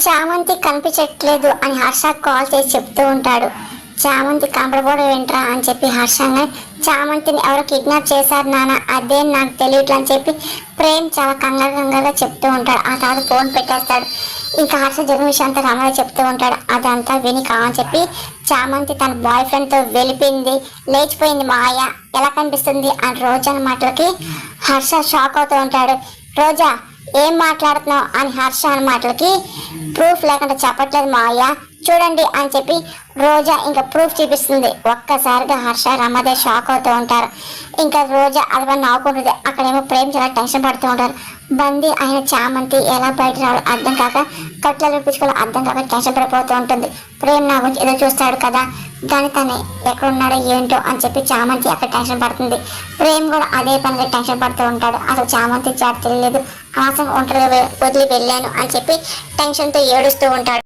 చామంతి కనిపించట్లేదు అని హర్ష కాల్ చేసి చెప్తూ ఉంటాడు. చామంతి కనపడబోవడం ఏంట్రా అని చెప్పి హర్షంగా, చామంతిని ఎవరో కిడ్నాప్ చేశారు నాన్న, అదేం నాకు తెలియట్లే అని చెప్పి ప్రేమ్ చాలా కంగారుగా చెప్తూ ఉంటాడు. ఆ తర్వాత ఫోన్ పెట్టేస్తాడు. ఇంకా హర్ష జరిగిన విషయం అంతా రమణ చెప్తూ ఉంటాడు. అదంతా విని కావని చెప్పి చామంతి తన బాయ్ ఫ్రెండ్తో వెళ్ళిపోయింది, లేచిపోయింది మాయ, ఎలా కనిపిస్తుంది అని రోజా మాటలకి హర్ష షాక్ అవుతూ ఉంటాడు. రోజా ఏం మాట్లాడుతున్నావు అని హర్ష అన్న మాటలకి, ప్రూఫ్ లేకుండా చెప్పట్లేదు మావయ్య చూడండి అని చెప్పి రోజా ఇంకా ప్రూఫ్ చూపిస్తుంది. ఒక్కసారిగా హర్ష రమదే షాక్ అవుతూ ఉంటారు. ఇంకా రోజా అది నవ్వుకుంటుంది. అక్కడేమో ప్రేమ్ చాలా టెన్షన్ పడుతూ ఉంటారు. బందీ అయిన చామంతి ఎలా బయట రావాలి అర్థం కాక, కట్ల చూపించుకోవాలి అర్థం కాక టెన్షన్ పడిపోతూ ఉంటుంది. ప్రేమ్ నా గురించి ఏదో చూస్తాడు కదా, దాని తనే ఎక్కడున్నాడో ఏంటో అని చెప్పి చామంతి అక్కడ టెన్షన్ పడుతుంది. ప్రేమ్ కూడా అదే పనిగా టెన్షన్ పడుతూ ఉంటాడు. అసలు చామంతి చాటు తెలియలేదు, ఆసం ఒంటరిగా వదిలి వెళ్ళాను అని చెప్పి టెన్షన్తో ఏడుస్తూ ఉంటాడు.